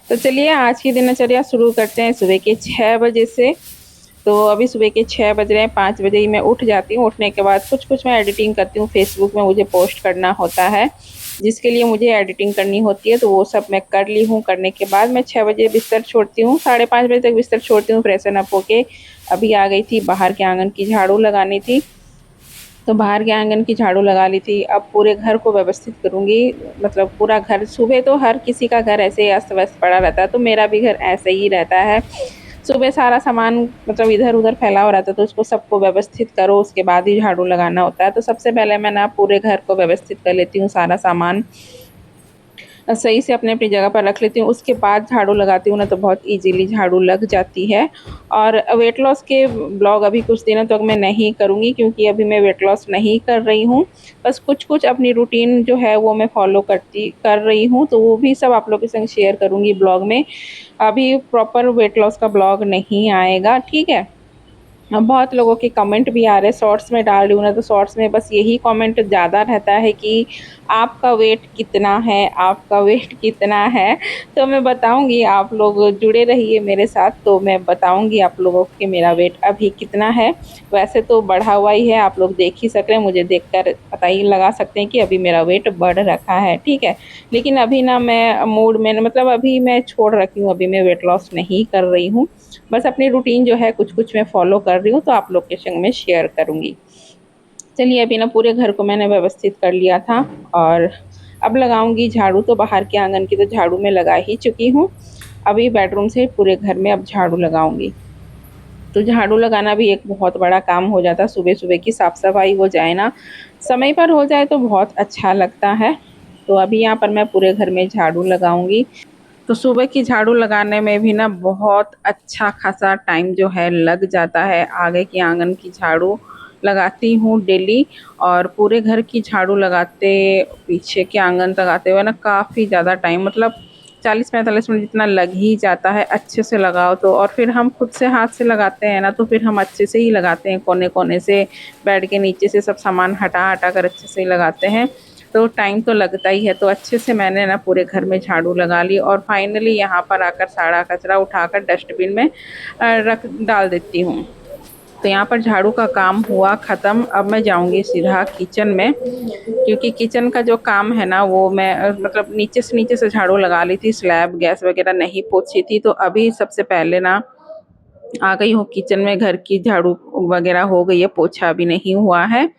तो चलिए आज की दिनचर्या शुरू करते हैं सुबह के 6 बजे से। तो अभी सुबह के 6 बज रहे हैं, 5 बजे ही मैं उठ जाती हूँ। उठने के बाद कुछ-कुछ मैं एडिटिंग करती हूँ, फ़ेसबुक में मुझे पोस्ट करना होता है, जिसके लिए मुझे एडिटिंग करनी होती है, तो वो सब मैं कर ली हूँ। करने के बाद मैं 6 बजे बिस्तर छोड़ती हूँ, साढ़े 5 बजे तक बिस्तर छोड़ती हूँ, फ्रेशन अप होके अभी आ गई थी, बाहर के आँगन की झाड़ू लगानी थी। तो बाहर के आंगन की झाड़ू लगा ली थी। अब पूरे घर को व्यवस्थित करूँगी, मतलब पूरा घर। सुबह तो हर किसी का घर ऐसे ही अस्त-व्यस्त पड़ा रहता है, तो मेरा भी घर ऐसे ही रहता है। सुबह सारा सामान मतलब इधर-उधर फैला हुआ रहता है, तो उसको सबको व्यवस्थित करो, उसके बाद ही झाड़ू लगाना होता है। तो सबसे पहले मैं ना पूरे घर को व्यवस्थित कर लेती हूँ, सारा सामान सही से अपनी-अपनी जगह पर रख लेती हूँ, उसके बाद झाड़ू लगाती हूँ ना, तो बहुत ईज़िली झाड़ू लग जाती है। और वेट लॉस के ब्लॉग अभी कुछ दिनों तक मैं नहीं करूँगी, क्योंकि अभी मैं वेट लॉस नहीं कर रही हूँ। बस कुछ-कुछ अपनी रूटीन जो है वो मैं फ़ॉलो कर रही हूँ, तो वो भी सब आप लोगों के संग शेयर करूँगी ब्लॉग में। अभी प्रॉपर वेट लॉस का ब्लॉग नहीं आएगा, ठीक है? बहुत लोगों के कमेंट भी आ रहे हैं, शॉर्ट्स में डाल रही हूँ ना, तो शॉर्ट्स में बस यही कमेंट ज़्यादा रहता है कि आपका वेट कितना है, आपका वेट कितना है? तो मैं बताऊँगी, आप लोग जुड़े रहिए मेरे साथ, तो मैं बताऊँगी आप लोगों को कि मेरा वेट अभी कितना है। वैसे तो बढ़ा हुआ ही है, आप लोग देख ही सक रहे हैं, मुझे देखकर पता ही लगा सकते हैं कि अभी मेरा वेट बढ़ रखा है, ठीक है? लेकिन अभी ना मैं मूड में, मतलब अभी मैं छोड़ रखी हूँ, अभी मैं वेट लॉस नहीं कर रही हूँ। बस अपनी रूटीन जो है कुछ-कुछ मैं फ़ॉलो कर रही हूँ, तो आप लोग के संग में शेयर करूँगी। चलिए अभी ना पूरे घर को मैंने व्यवस्थित कर लिया था और अब लगाऊँगी झाड़ू। तो बाहर के आँगन की तो झाड़ू मैं लगा ही चुकी हूँ। अभी बेडरूम से पूरे घर में अब झाड़ू लगाऊँगी। तो झाड़ू लगाना भी एक बहुत बड़ा काम हो जाता है, सुबह-सुबह की साफ-सफाई हो जाए ना, समय पर हो जाए तो बहुत अच्छा लगता है। तो अभी यहाँ पर मैं पूरे घर में झाड़ू लगाऊँगी। तो सुबह की झाड़ू लगाने में भी ना बहुत अच्छा खासा टाइम जो है लग जाता है। आगे की आंगन की झाड़ू लगाती हूँ डेली, और पूरे घर की झाड़ू लगाते, पीछे के आंगन लगाते हुए ना काफ़ी ज़्यादा टाइम, मतलब 40-45 मिनट जितना लग ही जाता है अच्छे से लगाओ तो। और फिर हम खुद से हाथ से लगाते हैं ना, तो फिर हम अच्छे से ही लगाते हैं, कोने-कोने से, बेड के नीचे से सब सामान हटा-हटा कर अच्छे से ही लगाते हैं। तो टाइम तो लगता ही है। तो अच्छे से मैंने ना पूरे घर में झाड़ू लगा ली, और फाइनली यहाँ पर आकर सारा कचरा उठाकर डस्टबिन में रख डाल देती हूँ। तो यहाँ पर झाड़ू का काम हुआ ख़त्म। अब मैं जाऊँगी सीधा किचन में, क्योंकि किचन का जो काम है ना वो मैं मतलब नीचे से झाड़ू लगा ली थी, स्लैब गैस वग़ैरह नहीं पोंछी थी। तो अभी सबसे पहले ना आ गई हूँ किचन में, घर की झाड़ू वग़ैरह हो गई है, पोछा अभी नहीं हुआ है।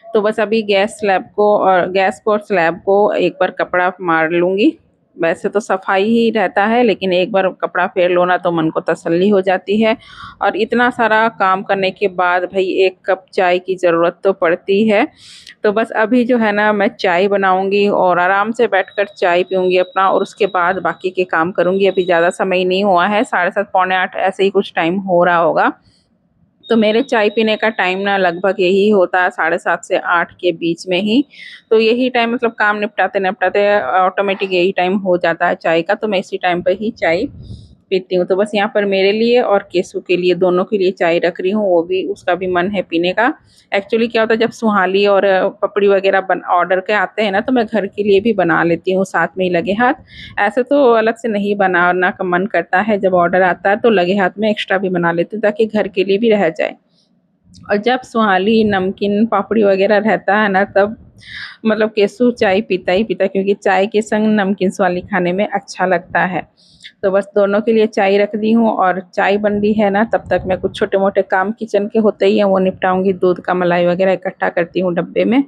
तो बस अभी गैस को और स्लैब को एक बार कपड़ा मार लूँगी। वैसे तो सफाई ही रहता है, लेकिन एक बार कपड़ा फेर लो ना तो मन को तसल्ली हो जाती है। और इतना सारा काम करने के बाद भई 1 कप चाय की ज़रूरत तो पड़ती है। तो बस अभी जो है ना मैं चाय बनाऊँगी और आराम से बैठकर चाय पीऊँगी अपना, और उसके बाद बाकी के काम करूँगी। अभी ज़्यादा समय नहीं हुआ है, साढ़े 7 पौने 8 ऐसे ही कुछ टाइम हो रहा होगा। तो मेरे चाय पीने का टाइम ना लगभग यही होता है, साढ़े 7 से 8 के बीच में ही। तो यही टाइम, मतलब काम निपटाते-निपटाते ऑटोमेटिक यही टाइम हो जाता है चाय का, तो मैं इसी टाइम पे ही चाय पीती हूँ। तो बस यहाँ पर मेरे लिए और केसू के लिए, दोनों के लिए चाय रख रही हूँ, वो भी उसका भी मन है पीने का। एक्चुअली क्या होता है, जब सुहाली और पपड़ी वगैरह बन ऑर्डर के आते हैं ना, तो मैं घर के लिए भी बना लेती हूँ साथ में ही लगे हाथ। ऐसे तो अलग से नहीं बनाना का मन करता है, जब ऑर्डर आता है तो लगे हाथ में एक्स्ट्रा भी बना लेती हूँ, ताकि घर के लिए भी रह जाए। और जब सुहाली, नमकीन, पापड़ी वगैरह रहता है ना, तब मतलब केसु चाय पीता ही पीता है, क्योंकि चाय के संग नमकीन स्वाली खाने में अच्छा लगता है। तो बस दोनों के लिए चाय रख दी हूँ, और चाय बन रही है ना, तब तक मैं कुछ छोटे-मोटे काम किचन के होते ही हैं वो निपटाऊँगी। दूध का मलाई वगैरह इकट्ठा करती हूँ डब्बे में।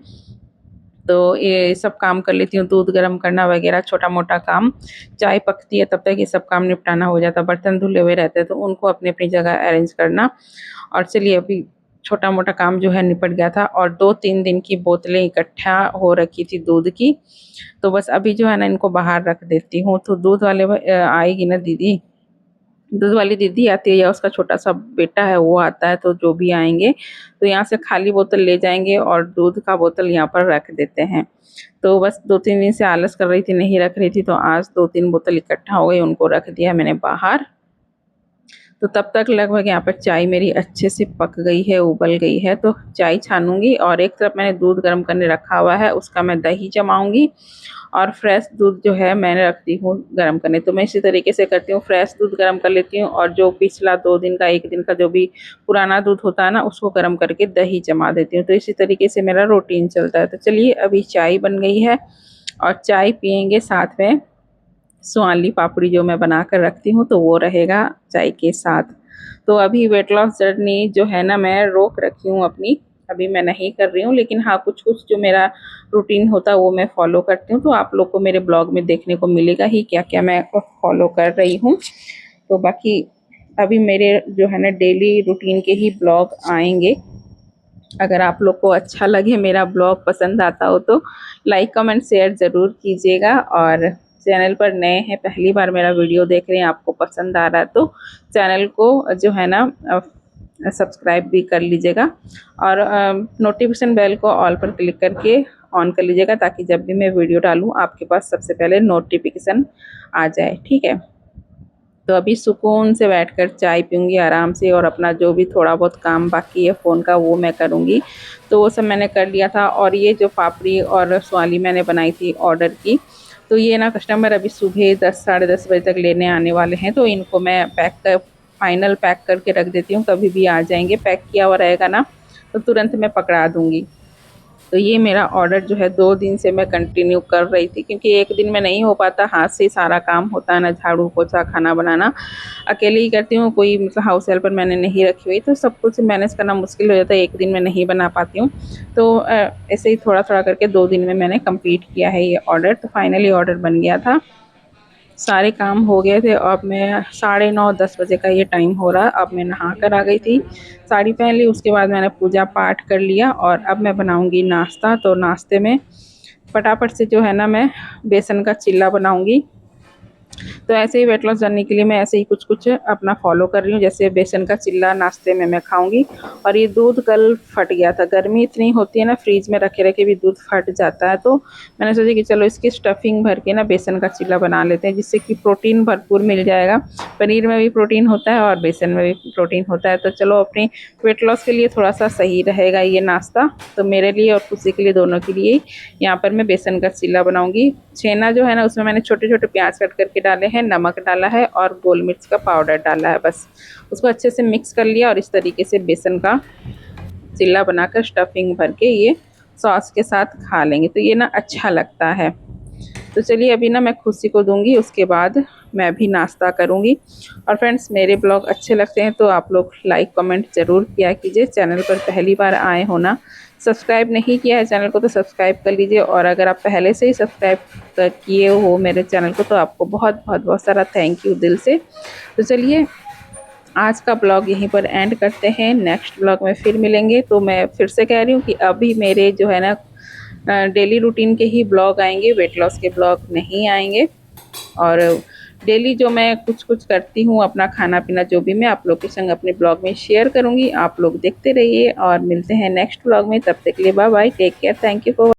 तो ये सब काम कर लेती हूँ, दूध गरम करना वगैरह छोटा-मोटा काम। चाय पकती है तब तक ये सब काम निपटाना हो जाता है। बर्तन धुले हुए रहते हैं, तो उनको अपनी-अपनी जगह अरेंज करना। और चलिए अभी छोटा-मोटा काम जो है निपट गया था, और 2-3 दिन की बोतलें इकट्ठा हो रखी थी दूध की। तो बस अभी जो है ना इनको बाहर रख देती हूँ। तो दूध वाले आएगी ना दीदी, दूध वाली दीदी आती है या उसका छोटा-सा बेटा है वो आता है, तो जो भी आएँगे तो यहाँ से खाली बोतल ले जाएँगे और दूध का बोतल यहाँ पर रख देते हैं। तो बस 2-3 दिन से आलस कर रही थी, नहीं रख रही थी, तो आज 2-3 बोतल इकट्ठा हो गई, उनको रख दिया मैंने बाहर। तो तब तक लगभग यहाँ पर चाय मेरी अच्छे से पक गई है, उबल गई है। तो चाय छानूंगी और एक तरफ मैंने दूध गर्म करने रखा हुआ है, उसका मैं दही जमाऊंगी और फ्रेश दूध जो है मैंने रखती हूँ गर्म करने। तो मैं इसी तरीके से करती हूँ, फ्रेश दूध गर्म कर लेती हूँ और जो पिछला 2 दिन का 1 दिन का जो भी पुराना दूध होता है ना, उसको गर्म करके दही जमा देती हूँ। तो इसी तरीके से मेरा रूटीन चलता है। तो चलिए अभी चाय बन गई है और चाय पियेंगे, साथ में स्वाली पापड़ी जो मैं बना कर रखती हूँ तो वो रहेगा चाय के साथ। तो अभी वेट लॉस जर्नी जो है ना मैं रोक रखी हूँ अपनी, अभी मैं नहीं कर रही हूँ, लेकिन हाँ कुछ कुछ जो मेरा रूटीन होता है वो मैं फॉलो करती हूँ। तो आप लोग को मेरे ब्लॉग में देखने को मिलेगा ही क्या क्या मैं फॉलो कर रही हूँ। तो बाकी अभी मेरे जो है ना डेली रूटीन के ही ब्लॉग आएंगे। अगर आप लोग को अच्छा लगे, मेरा ब्लॉग पसंद आता हो तो लाइक कमेंट शेयर ज़रूर कीजिएगा। और चैनल पर नए हैं, पहली बार मेरा वीडियो देख रहे हैं, आपको पसंद आ रहा है तो चैनल को जो है ना सब्सक्राइब भी कर लीजिएगा और नोटिफिकेशन बेल को ऑल पर क्लिक करके ऑन कर लीजिएगा, ताकि जब भी मैं वीडियो डालूँ आपके पास सबसे पहले नोटिफिकेशन आ जाए। ठीक है। तो अभी सुकून से बैठकर चाय पीऊँगी आराम से, और अपना जो भी थोड़ा बहुत काम बाकी है फ़ोन का वो मैं करूँगी। तो वो सब मैंने कर लिया था। और ये जो पापड़ी और स्वाली मैंने बनाई थी ऑर्डर की, तो ये ना कस्टमर अभी सुबह 10 साढ़े 10 बजे तक लेने आने वाले हैं। तो इनको मैं फाइनल पैक करके रख देती हूँ, कभी भी आ जाएंगे। पैक किया हुआ रहेगा ना तो तुरंत मैं पकड़ा दूँगी। तो ये मेरा ऑर्डर जो है 2 दिन से मैं कंटिन्यू कर रही थी, क्योंकि एक दिन में नहीं हो पाता, हाथ से ही सारा काम होता है ना, झाड़ू पोछा खाना बनाना अकेले ही करती हूँ। कोई मतलब हाउस हेल्पर मैंने नहीं रखी हुई, तो सब कुछ मैनेज करना मुश्किल हो जाता है, एक दिन में नहीं बना पाती हूँ। तो ऐसे ही थोड़ा थोड़ा करके 2 दिन में मैंने कंप्लीट किया है ये ऑर्डर। तो फाइनली ऑर्डर बन गया था, सारे काम हो गए थे। अब मैं 9:30 10 बजे का ये टाइम हो रहा है। अब मैं नहा कर आ गई थी, साड़ी पहन ली, उसके बाद मैंने पूजा पाठ कर लिया और अब मैं बनाऊंगी नाश्ता। तो नाश्ते में फटाफट से जो है ना मैं बेसन का चिल्ला बनाऊंगी। तो ऐसे ही वेट लॉस करने के लिए मैं ऐसे ही कुछ कुछ अपना फॉलो कर रही हूँ। जैसे बेसन का चिल्ला नाश्ते में मैं खाऊंगी। और ये दूध कल फट गया था, गर्मी इतनी होती है ना, फ्रीज में रखे रखे भी दूध फट जाता है। तो मैंने सोचा कि चलो इसकी स्टफिंग भर के ना बेसन का चिल्ला बना लेते हैं, जिससे कि प्रोटीन भरपूर मिल जाएगा। पनीर में भी प्रोटीन होता है और बेसन में भी प्रोटीन होता है। तो चलो अपनी वेट लॉस के लिए थोड़ा सा सही रहेगा ये नाश्ता। तो मेरे लिए और खुशी के लिए, दोनों के लिए यहाँ पर मैं बेसन का चिल्ला बनाऊंगी। छेना जो है ना उसमें मैंने छोटे छोटे प्याज कट करके डाले हैं, नमक डाला है और गोल मिर्च का पाउडर डाला है। बस उसको अच्छे से मिक्स कर लिया और इस तरीके से बेसन का चिल्ला बनाकर स्टफिंग भर के ये सॉस के साथ खा लेंगे, तो ये ना अच्छा लगता है। तो चलिए अभी ना मैं खुशी को दूंगी, उसके बाद मैं भी नाश्ता करूंगी। और फ्रेंड्स, मेरे ब्लॉग अच्छे लगते हैं तो आप लोग लाइक कमेंट ज़रूर किया कीजिए। चैनल पर पहली बार आए हो ना, सब्सक्राइब नहीं किया है चैनल को तो सब्सक्राइब कर लीजिए। और अगर आप पहले से ही सब्सक्राइब किए हो मेरे चैनल को तो आपको बहुत बहुत बहुत सारा थैंक यू दिल से। तो चलिए आज का ब्लॉग यहीं पर एंड करते हैं, नेक्स्ट ब्लॉग में फिर मिलेंगे। तो मैं फिर से कह रही हूँ कि अभी मेरे जो है ना डेली रूटीन के ही ब्लॉग आएंगे, वेट लॉस के ब्लॉग नहीं आएंगे। और डेली जो मैं कुछ कुछ करती हूँ, अपना खाना पीना जो भी, मैं आप लोग के संग अपने ब्लॉग में शेयर करूँगी। आप लोग देखते रहिए और मिलते हैं नेक्स्ट ब्लॉग में। तब तक के लिए bye bye, take care, thank you for